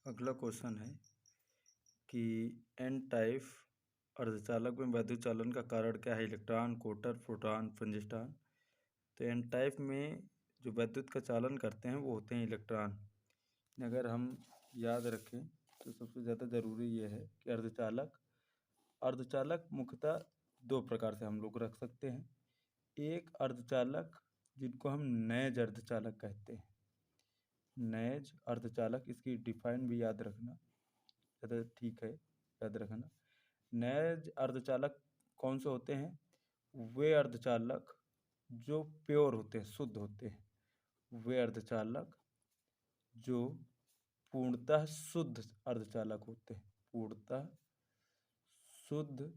अगला क्वेश्चन है कि एन टाइप अर्धचालक में वैद्युत चालन का कारण क्या है? इलेक्ट्रॉन, कोटर, प्रोटॉन, फंजिस्टॉन। तो एन टाइप में जो वैद्युत का चालन करते हैं वो होते हैं इलेक्ट्रॉन। अगर हम याद रखें तो सबसे ज़्यादा ज़रूरी ये है कि अर्धचालक मुख्यतः दो प्रकार से हम लोग रख सकते हैं। एक अर्धचालक जिनको हम नैज अर्धचालक कहते हैं। नैज अर्धचालक, इसकी डिफाइन भी याद रखना, ज़्यादा ठीक है याद रखना। नैज अर्धचालक कौन से होते हैं? वे अर्धचालक जो प्योर होते हैं, शुद्ध होते हैं। वे अर्धचालक जो पूर्णतः शुद्ध अर्धचालक होते हैं, पूर्णतः शुद्ध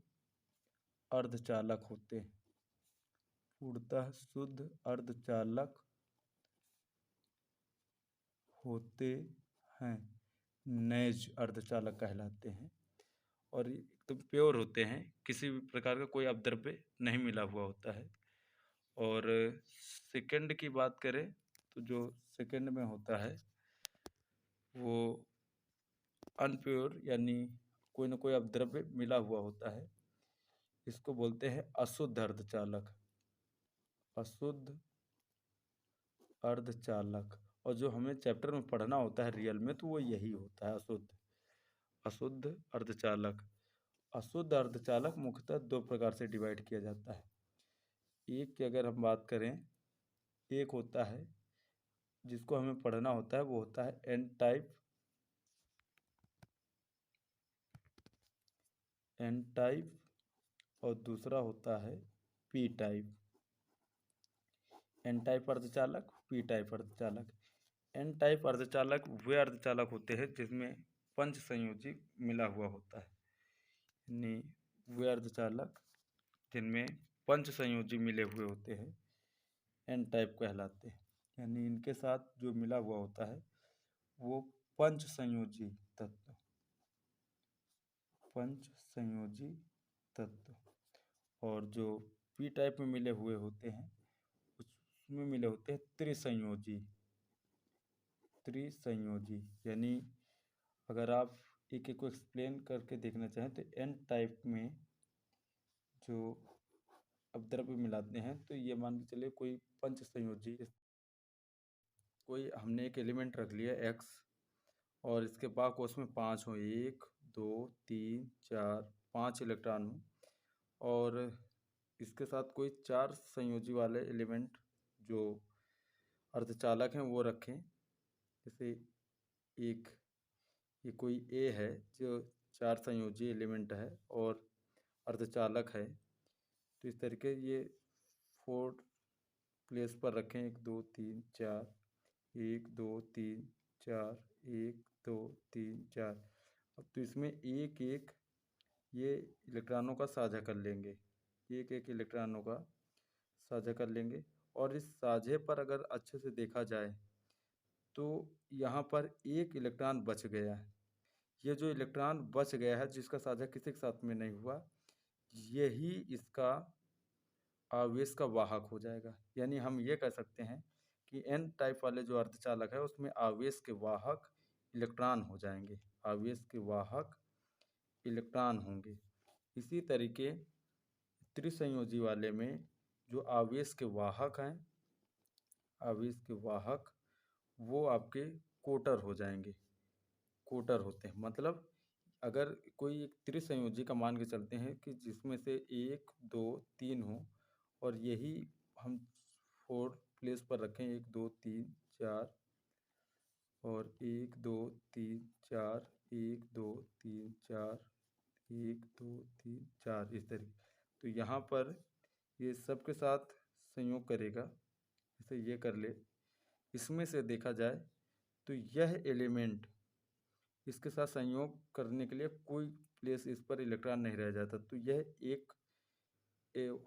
अर्धचालक होते हैं, पूर्णतः शुद्ध अर्धचालक होते हैं, नैज अर्धचालक कहलाते हैं। और एकदम प्योर होते हैं, किसी भी प्रकार का कोई अपद्रव्य नहीं मिला हुआ होता है। और सेकंड की बात करें तो जो सेकंड में होता है वो अनप्योर, यानी कोई ना कोई अपद्रव्य मिला हुआ होता है। इसको बोलते हैं अशुद्ध अर्धचालक, अशुद्ध अर्धचालक। और जो हमें चैप्टर में पढ़ना होता है रियल में, तो वो यही होता है, अशुद्ध अर्धचालक। अशुद्ध अर्धचालक मुख्यतः दो प्रकार से डिवाइड किया जाता है। एक की अगर हम बात करें, एक होता है जिसको हमें पढ़ना होता है, वो होता है एन टाइप, और दूसरा होता है पी टाइप। एन टाइप अर्धचालक, पी टाइप अर्धचालक। एन टाइप अर्धचालक वे अर्धचालक होते हैं जिसमें पंच संयोजी मिला हुआ होता है, यानी वे अर्धचालक जिनमें पंच संयोजी मिले हुए होते हैं एन टाइप कहलाते हैं। यानी इनके साथ जो मिला हुआ होता है वो पंच संयोजी तत्व, पंच संयोजी तत्व। और जो पी टाइप में मिले हुए होते हैं उसमें मिले होते हैं त्रिसंयोजी, यानी अगर आप एक एक को एक्सप्लेन करके देखना चाहें तो एन टाइप में जो अपद्रव्य मिलाते हैं, तो ये मान के चलिए कोई पंच संयोजी, कोई हमने एक एलिमेंट रख लिया एक्स, और इसके बाद उसमें 5 हो, 1 2 3 4 5 इलेक्ट्रॉन हो, और इसके साथ कोई 4 संयोजी वाले एलिमेंट जो अर्धचालक हैं वो रखें। जैसे एक ये कोई ए है जो 4 संयोजी एलिमेंट है और अर्धचालक है, तो इस तरीके ये 4 प्लेस पर रखें, 1 2 3 4, 1 2 3 4, 1 2 3 4। अब तो इसमें एक एक ये इलेक्ट्रॉनों का साझा कर लेंगे, एक एक इलेक्ट्रॉनों का साझा कर लेंगे। और इस साझे पर अगर अच्छे से देखा जाए तो यहाँ पर एक इलेक्ट्रॉन बच गया है। ये जो इलेक्ट्रॉन बच गया है जिसका साझा किसी के साथ में नहीं हुआ, यही इसका आवेश का वाहक हो जाएगा। यानी हम ये कह सकते हैं कि एन टाइप वाले जो अर्धचालक है उसमें आवेश के वाहक इलेक्ट्रॉन हो जाएंगे, आवेश के वाहक इलेक्ट्रॉन होंगे। इसी तरीके त्रिसंयोजी वाले में जो आवेश के वाहक हैं, आवेश के वाहक वो आपके कोटर हो जाएंगे, कोटर होते हैं। मतलब अगर कोई एक त्रिसंयोजी का मान के चलते हैं कि जिसमें से 1 2 3 हो, और यही हम 4 प्लेस पर रखें, 1 2 3 4, और 1 2 3 4, 1 2 3 4, 1 2 3 4, इस तरीके। तो यहाँ पर ये सब के साथ संयोग करेगा, जैसे ये कर ले। इसमें से देखा जाए तो यह एलिमेंट इसके साथ संयोग करने के लिए कोई प्लेस इस पर इलेक्ट्रॉन नहीं रह जाता, तो यह एक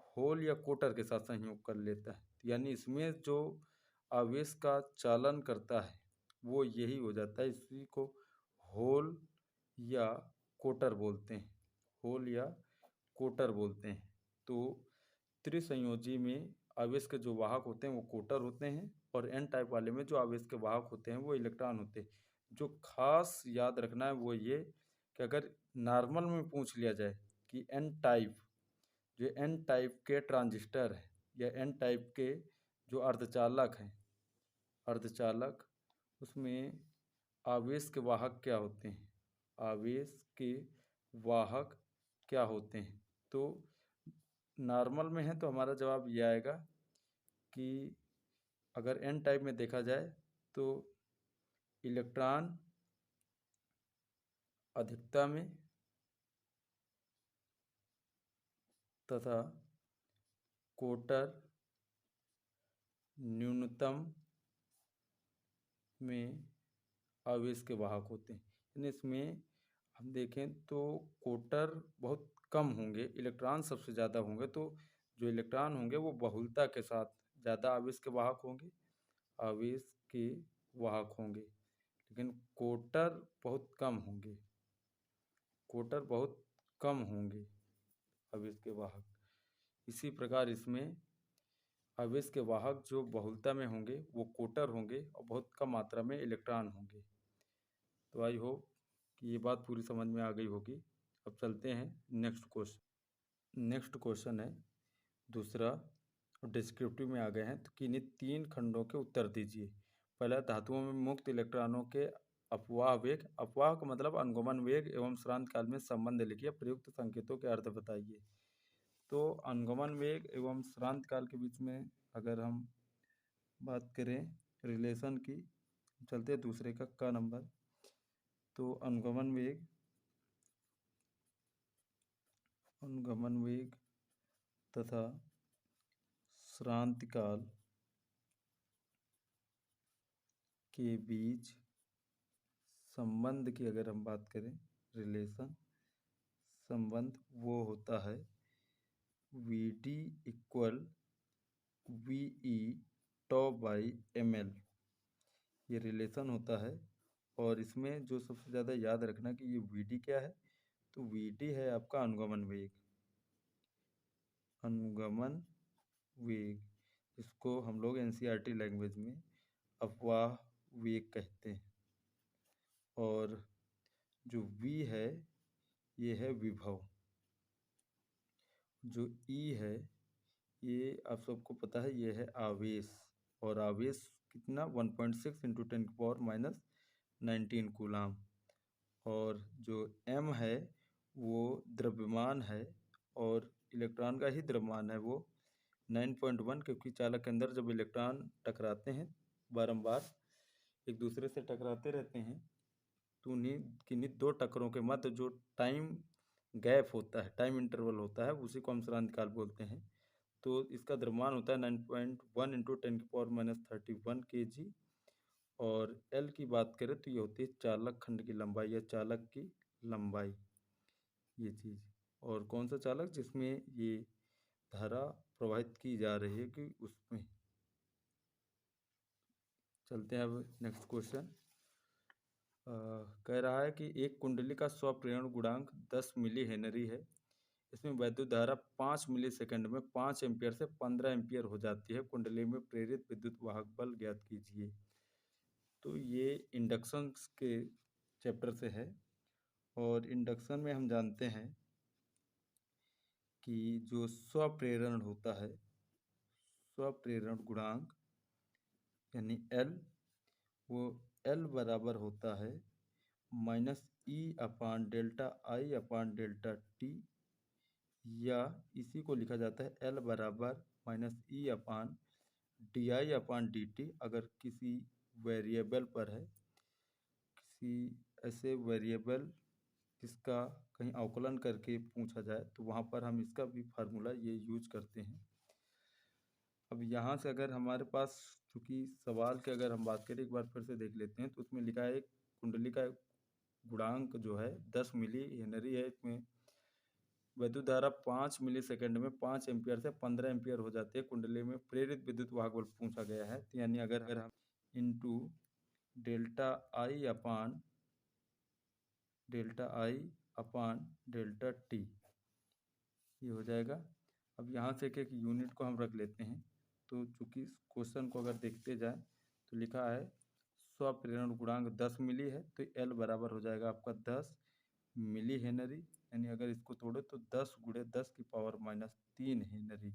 होल या कोटर के साथ संयोग कर लेता है। यानी इसमें जो आवेश का चालन करता है वो यही हो जाता है। इसी को होल या कोटर बोलते हैं, होल या कोटर बोलते हैं। तो त्रिसंयोजी में आवेश के जो वाहक होते हैं वो कोटर होते हैं, और एन टाइप वाले में जो आवेश के वाहक होते हैं वो इलेक्ट्रॉन होते हैं। जो खास याद रखना है वो ये कि अगर नॉर्मल में पूछ लिया जाए कि एन टाइप, जो एन टाइप के ट्रांजिस्टर है या एन टाइप के जो अर्धचालक हैं, अर्धचालक, उसमें आवेश के वाहक क्या होते हैं, आवेश के वाहक क्या होते हैं, तो नॉर्मल में है तो हमारा जवाब ये आएगा कि अगर एन टाइप में देखा जाए तो इलेक्ट्रॉन अधिकता में तथा कोटर न्यूनतम में आवेश के वाहक होते हैं। यानी इसमें हम देखें तो कोटर बहुत कम होंगे, इलेक्ट्रॉन सबसे ज़्यादा होंगे, तो जो इलेक्ट्रॉन होंगे वो बहुलता के साथ ज़्यादा आवेश के वाहक होंगे, आवेश के वाहक होंगे, लेकिन कोटर बहुत कम होंगे, कोटर बहुत कम होंगे आवेश के वाहक। इसी प्रकार इसमें आवेश के वाहक जो बहुलता में होंगे वो कोटर होंगे और बहुत कम मात्रा में इलेक्ट्रॉन होंगे। तो आई होप कि ये बात पूरी समझ में आ गई होगी। अब चलते हैं नेक्स्ट क्वेश्चन। नेक्स्ट क्वेश्चन है दूसरा, डिस्क्रिप्टिव में आ गए हैं, तो किन्हीं 3 खंडों के उत्तर दीजिए। पहला, धातुओं में मुक्त इलेक्ट्रॉनों के अपवाह वेग, अपवाह का मतलब अनुगमन वेग एवं श्रांत काल में संबंध लिखिए, प्रयुक्त संकेतों के अर्थ बताइए। तो अनुगमन वेग एवं श्रांत काल के बीच में अगर हम बात करें रिलेशन की, चलते हैं दूसरे का नंबर। तो अनुगमन वेग तथा श्रांति काल के बीच संबंध की अगर हम बात करें, रिलेशन संबंध, वो होता है Vd equal VE tau by ml, ये रिलेशन होता है। और इसमें जो सबसे ज़्यादा याद रखना कि ये Vd क्या है, तो Vd है आपका अनुगमन वेग, अनुगमन वेग, इसको हम लोग NCERT लैंग्वेज में अपवाह वेग कहते हैं। और जो V है ये है विभव, जो E है ये आप सबको पता है ये है आवेश, और आवेश कितना 1.6 इंटू 10⁻⁻19 कूलाम। और जो M है वो द्रव्यमान है, और इलेक्ट्रॉन का ही द्रव्यमान है वो 9.1, क्योंकि चालक के अंदर जब इलेक्ट्रॉन टकराते हैं, बारंबार एक दूसरे से टकराते रहते हैं, तो किन्हीं 2 टक्करों के मध्य जो टाइम गैप होता है, टाइम इंटरवल होता है, उसी को हम श्रांति काल बोलते हैं। तो इसका द्रव्यमान होता है 9.1 इंटू 10⁻31 kg। और L की बात करें तो ये होती है चालक खंड की लंबाई या चालक की लंबाई, ये चीज़। और कौन सा चालक, जिसमें ये धारा प्रवाहित की जा रही है कि उसमें। चलते हैं अब नेक्स्ट क्वेश्चन। कह रहा है कि एक कुंडली का स्वप्रेरण गुणांक 10 मिली हेनरी है, इसमें वैद्युत धारा 5 मिली सेकंड में 5 एम्पियर से 15 एम्पियर हो जाती है, कुंडली में प्रेरित विद्युत वाहक बल ज्ञात कीजिए। तो ये इंडक्शन के चैप्टर से है, और इंडक्शन में हम जानते हैं कि जो स्वप्रेरण होता है, स्वप्रेरण गुणांक यानी L, वो L बराबर होता है -E/Δi/Δt, या इसी को लिखा जाता है L बराबर -E/di/dt। अगर किसी वेरिएबल पर है, किसी ऐसे वेरिएबल जिसका कहीं अवकलन करके पूछा जाए, तो वहाँ पर हम इसका भी फार्मूला ये यूज करते हैं। अब यहाँ से अगर हमारे पास, चूँकि सवाल की अगर हम बात करें, एक बार फिर से देख लेते हैं, तो उसमें लिखा है कुंडली का गुणांक जो है 10 मिली हेनरी है, इसमें वैद्युत धारा 5 मिली सेकंड में 5 एम्पियर से 15 एम्पियर हो जाती है, कुंडली में प्रेरित विद्युत वाहक बल पूछा गया है। तो यानी अगर हम इंटू Δi/Δt ये हो जाएगा। अब यहाँ से एक यूनिट को हम रख लेते हैं। तो चूँकि क्वेश्चन को अगर देखते जाए तो लिखा है स्व प्रेरण गुणांक 10 मिली है, तो L बराबर हो जाएगा आपका 10 मिली हेनरी। यानी अगर इसको तोड़े तो 10 गुणे 10⁻³ हेनरी।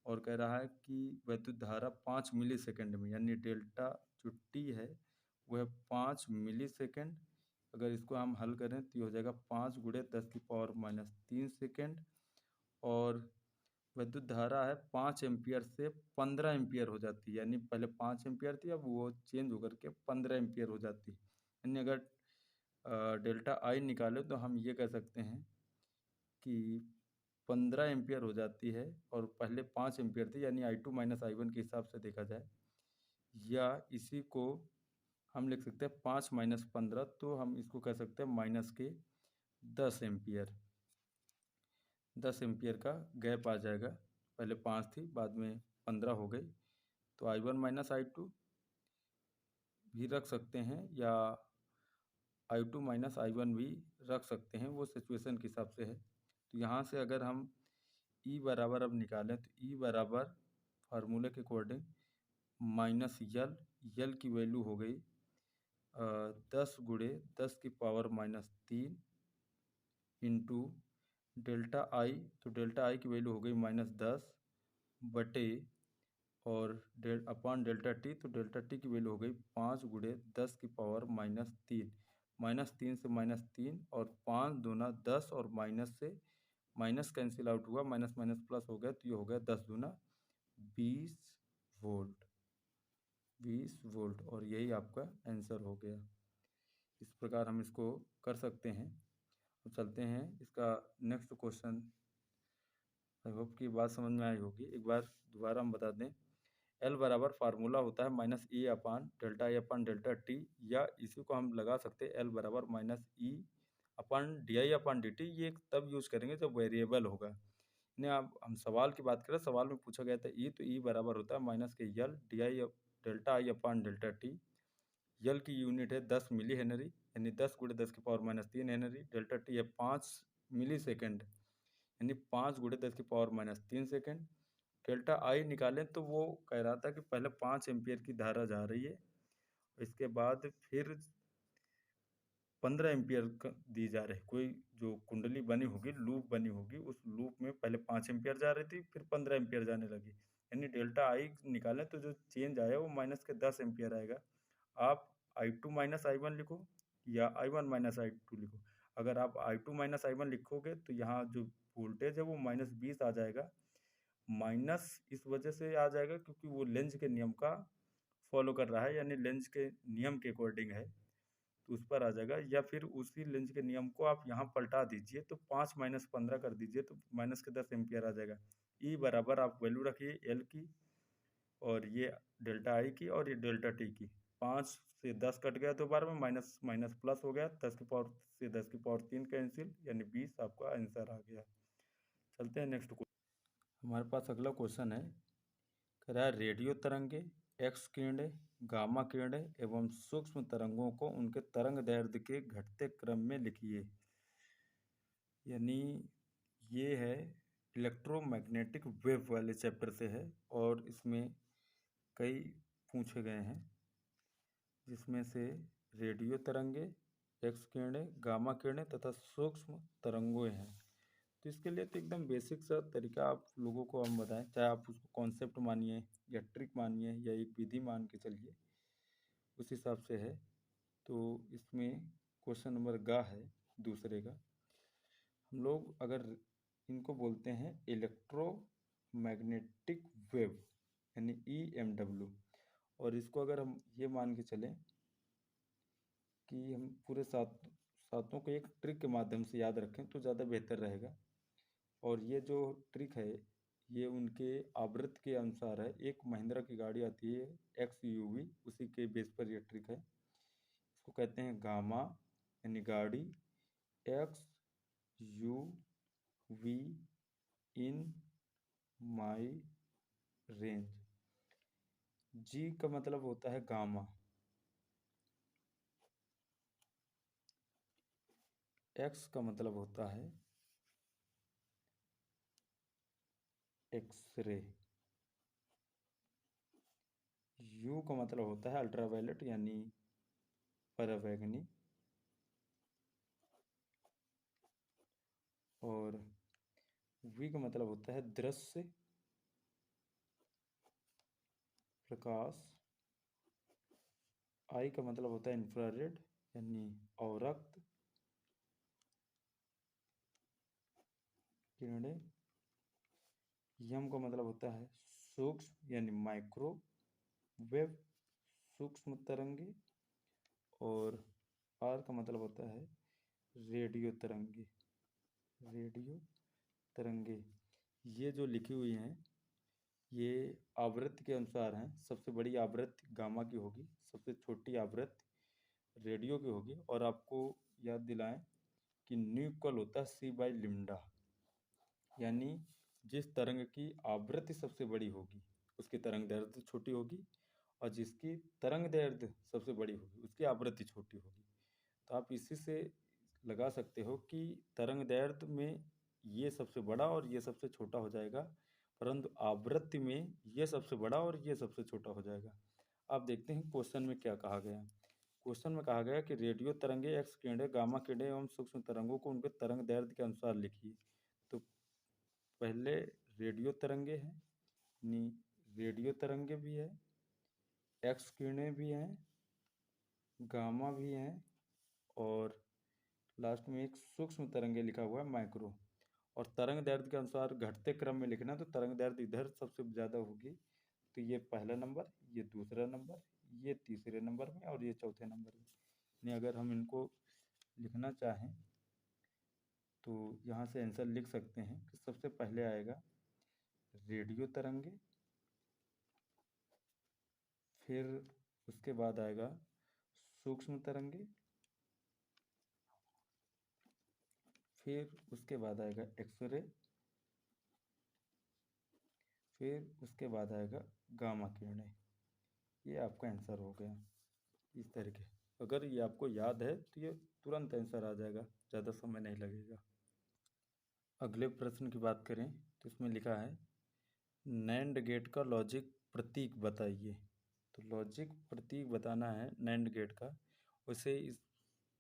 और कह रहा है कि वैद्युत धारा 5 मिली सेकेंड में, यानी डेल्टा जो टी है वह 5 मिली सेकेंड। अगर इसको हम हल करें तो ये हो जाएगा 5 गुणे 10⁻³ सेकेंड। और विद्युत धारा है 5 एम्पियर से 15 एम्पियर हो जाती है, यानी पहले 5 एम्पियर थी, अब वो चेंज होकर के 15 एम्पियर हो जाती है। यानी अगर डेल्टा आई निकाले तो हम ये कह सकते हैं कि 15 एम्पियर हो जाती है, और पहले 5 एम्पियर थी, यानी I2 माइनस I1 के हिसाब से देखा जाए। या इसी को हम लिख सकते हैं 5 माइनस 15, तो हम इसको कह सकते हैं माइनस के 10 एम्पियर। 10 एम्पियर का गैप आ जाएगा, पहले 5 थी बाद में 15 हो गई, तो I1 माइनस I2 भी रख सकते हैं, या I2 माइनस I1 भी रख सकते हैं, वो सिचुएशन के हिसाब से है। तो यहाँ से अगर हम E बराबर अब निकालें तो E बराबर फार्मूले के अकॉर्डिंग माइनस यल की वैल्यू हो गई 10 गुणे 10⁻³ इंटू डेल्टा आई, तो डेल्टा आई की वैल्यू हो गई -10 बटे, और अपॉन डेल्टा टी, तो डेल्टा टी की वैल्यू हो गई 5 गुणे 10⁻³ -3 से -3, और 5 दूना 10, और माइनस से माइनस कैंसिल आउट हुआ, माइनस माइनस प्लस हो गया, तो ये हो गया 10 दूना 20 वोल्ट। 20 वोल्ट, और यही आपका आंसर हो गया। इस प्रकार हम इसको कर सकते हैं। अब चलते हैं इसका नेक्स्ट क्वेश्चन। आई होप की बात समझ में आई होगी। एक बार दोबारा हम बता दें, L बराबर फार्मूला होता है -E upon delta I upon delta T, या इसी को हम लगा सकते हैं L बराबर -E अपान DI अपान DT। ये तब यूज करेंगे जब वेरिएबल होगा। नहीं, अब हम सवाल की बात करें, सवाल में पूछा गया था E, तो E बराबर होता है माइनस के L DI delta I upon delta t. L की यूनिट है 10 मिली हेनरी, यानी 10 गुणे 10⁻³ हेनरी। डेल्टा टी है 5 मिली सेकेंड, यानी 5 गुणे 10⁻³ सेकेंड। डेल्टा आई निकालें तो वो कह रहा था कि पहले 5 एम्पियर की धारा जा रही है, इसके बाद फिर 15 एम्पियर दी जा रही है। कोई जो कुंडली बनी होगी, लूप बनी होगी, उस लूप में पहले 5 एम्पियर जा रही थी, फिर 15 एम्पियर जाने लगी। यानी डेल्टा आई निकालें तो जो चेंज आया वो माइनस के 10 एम्पियर आएगा। आप I2 माइनस I1 लिखो, या I1 माइनस I2 लिखो। अगर आप I2 माइनस I1 लिखोगे तो यहाँ जो वोल्टेज है वो -20 आ जाएगा। माइनस इस वजह से आ जाएगा क्योंकि वो लेंज के नियम का फॉलो कर रहा है, यानी लेंज के नियम के अकॉर्डिंग है, तो उस पर आ जाएगा। या फिर उसी लेंज के नियम को आप यहाँ पलटा दीजिए, तो 5 माइनस 15 कर दीजिए, तो माइनस के 10 एम्पियर आ जाएगा। E बराबर आप वैल्यू रखिए L की, और ये डेल्टा आई की, और ये डेल्टा टी की। 5 से 10 कट गया तो बार में माइनस माइनस प्लस हो गया, 10⁻³ कैंसिल, यानी 20 आपका आंसर आ गया। चलते हैं नेक्स्ट क्वेश्चन। हमारे पास अगला क्वेश्चन है, कह रहा है रेडियो तरंगे, एक्स किरणें, गामा किरणें एवं सूक्ष्म तरंगों को उनके तरंग दैर्ध्य के घटते क्रम में लिखिए। यानी ये है इलेक्ट्रोमैग्नेटिक वेव वाले चैप्टर से है, और इसमें कई पूछे गए हैं, जिसमें से रेडियो तरंगे, एक्स किरणें, गामा किरणें तथा सूक्ष्म तरंगें हैं। तो इसके लिए तो एकदम बेसिक सा तरीका आप लोगों को हम बताएं, चाहे आप उसको कॉन्सेप्ट मानिए या ट्रिक मानिए या एक विधि मान के चलिए, उस हिसाब से है। तो इसमें क्वेश्चन नंबर ग है दूसरे का। हम लोग अगर इनको बोलते हैं इलेक्ट्रोमैग्नेटिक वेव, यानी EMW, और इसको अगर हम ये मान के चलें कि हम पूरे सातों को एक ट्रिक के माध्यम से याद रखें तो ज़्यादा बेहतर रहेगा। और ये जो ट्रिक है ये उनके आवृत्ति के अनुसार है। एक महिंद्रा की गाड़ी आती है XUV, उसी के बेस पर ये ट्रिक है। इसको कहते हैं गामा, यानी गाड़ी, XUV इन माई रेंज। G का मतलब होता है गामा, X का मतलब होता है एक्सरे, यू का मतलब होता है अल्ट्रावायलेट यानी पराबैंगनी, और वी का मतलब होता है दृश्य प्रकाश, आई का मतलब होता है इंफ्रारेड यानी अवरक्त किरणें, यम का मतलब होता है सूक्ष्म यानी माइक्रो वेव सूक्ष्म तरंगे, और आर का मतलब होता है रेडियो तरंगे, रेडियो तरंगे। ये जो लिखी हुई हैं ये आवृत्ति के अनुसार हैं। सबसे बड़ी आवृत्ति गामा की होगी, सबसे छोटी आवृत्ति रेडियो की होगी, और आपको याद दिलाएं कि न्यू इक्वल होता है सी बाई लिम्डा, यानी जिस तरंग की आवृत्ति सबसे बड़ी होगी उसकी तरंग दैर्ध्य छोटी होगी, और जिसकी तरंग दैर्ध्य सबसे बड़ी होगी उसकी आवृत्ति छोटी होगी। तो आप इसी से लगा सकते हो कि तरंग दैर्ध्य में ये सबसे बड़ा और ये सबसे छोटा हो जाएगा, परंतु आवृत्ति में ये सबसे बड़ा और ये सबसे छोटा हो जाएगा। आप देखते हैं क्वेश्चन में क्या कहा गया। क्वेश्चन में कहा गया कि रेडियो तरंगे, एक्स किरणें, गामा किरणें एवं सूक्ष्म तरंगों को उनके तरंग दैर्ध्य के अनुसार लिखिए। तो पहले रेडियो तरंगे हैं, यानी रेडियो तरंगे भी है, एक्स किरणें भी हैं, गामा भी हैं, और लास्ट में एक सूक्ष्म तरंगे लिखा हुआ है माइक्रो। और तरंग दैर्ध्य के अनुसार घटते क्रम में लिखना, तो तरंग दैर्ध्य इधर सबसे ज़्यादा होगी, तो ये पहला नंबर, ये दूसरा नंबर, ये तीसरे नंबर में, और ये चौथे नंबर में। यानी अगर हम इनको लिखना चाहें तो यहाँ से आंसर लिख सकते हैं कि सबसे पहले आएगा रेडियो तरंगे, फिर उसके बाद आएगा सूक्ष्म तरंगे, फिर उसके बाद आएगा एक्सरे, फिर उसके बाद आएगा गामा किरणें। ये आपका आंसर हो गया इस तरीके। अगर ये आपको याद है तो ये तुरंत आंसर आ जाएगा, ज़्यादा समय नहीं लगेगा। अगले प्रश्न की बात करें तो इसमें लिखा है नैंड गेट का लॉजिक प्रतीक बताइए। तो लॉजिक प्रतीक बताना है नैंड गेट का। वैसे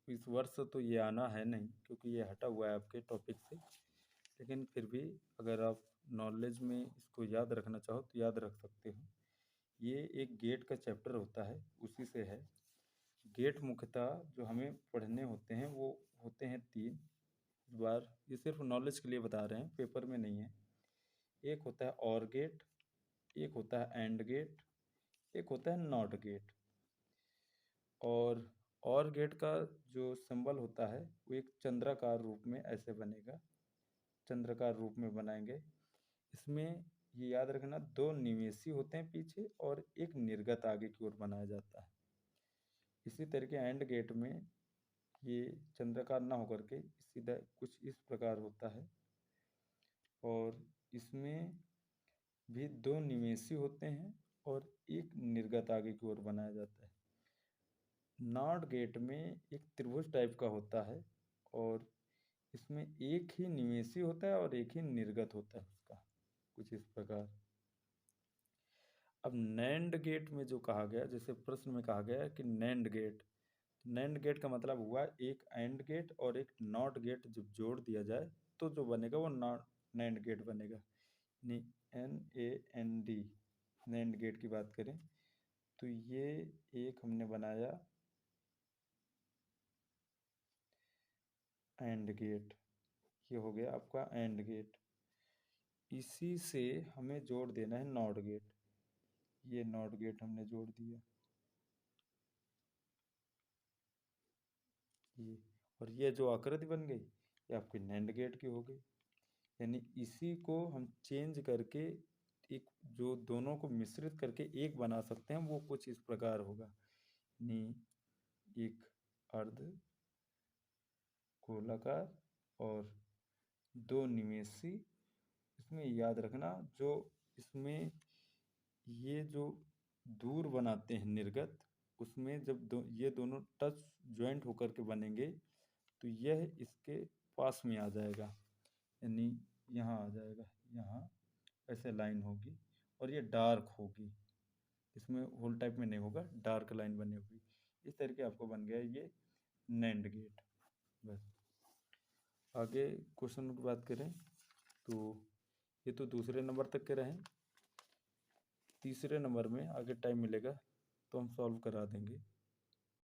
इस वर्ष तो ये आना है नहीं क्योंकि ये हटा हुआ है आपके टॉपिक से, लेकिन फिर भी अगर आप नॉलेज में इसको याद रखना चाहो तो याद रख सकते हो। ये एक गेट का चैप्टर होता है, उसी से है। गेट मुख्यतः जो हमें पढ़ने होते हैं वो होते हैं 3। इस बार ये सिर्फ नॉलेज के लिए बता रहे हैं, पेपर में नहीं है। एक होता है और गेट, एक होता है एंड गेट, एक होता है नॉट गेट। और गेट का जो सिंबल होता है वो एक चंद्राकार रूप में ऐसे बनेगा, चंद्राकार रूप में बनाएंगे। इसमें ये याद रखना 2 निवेशी होते हैं पीछे और एक निर्गत आगे की ओर बनाया जाता है। इसी तरीके एंड गेट में ये चंद्राकार ना होकर के सीधा कुछ इस प्रकार होता है, और इसमें भी 2 निवेशी होते हैं और एक निर्गत आगे की ओर बनाया जाता है। नॉट गेट में एक त्रिभुज टाइप का होता है, और इसमें एक ही निवेशी होता है और एक ही निर्गत होता है उसका, कुछ इस प्रकार। अब नैंड गेट में जो कहा गया, जैसे प्रश्न में कहा गया है कि नैंड गेट, नैंड गेट का मतलब हुआ एक एंड गेट और एक नॉट गेट जब जोड़ दिया जाए तो जो बनेगा वो नैंड गेट बनेगा। NAND, नैंड गेट की बात करें तो ये एक हमने बनाया एंड गेट, ये हो गया आपका एंड गेट। इसी से हमें जोड़ देना है नॉट गेट, ये नॉट गेट हमने जोड़ दिया ये, और ये जो आकृति बन गई ये आपकी नैंड गेट की हो गई। यानी इसी को हम चेंज करके एक जो दोनों को मिश्रित करके एक बना सकते हैं, वो कुछ इस प्रकार होगा। यानी एक अर्ध गोलाकार और 2 निमेशी। इसमें याद रखना जो इसमें ये जो दूर बनाते हैं निर्गत, उसमें जब ये दोनों टच ज्वाइंट होकर के बनेंगे तो यह इसके पास में आ जाएगा, यानी यहाँ आ जाएगा, यहाँ ऐसे लाइन होगी और ये डार्क होगी। इसमें होल टाइप में नहीं होगा, डार्क लाइन बनी होगी। इस तरीके आपको बन गया ये नैंड गेट। बस आगे क्वेश्चन की बात करें तो ये तो दूसरे नंबर तक के रहें। तीसरे नंबर में आगे टाइम मिलेगा तो हम सॉल्व करा देंगे।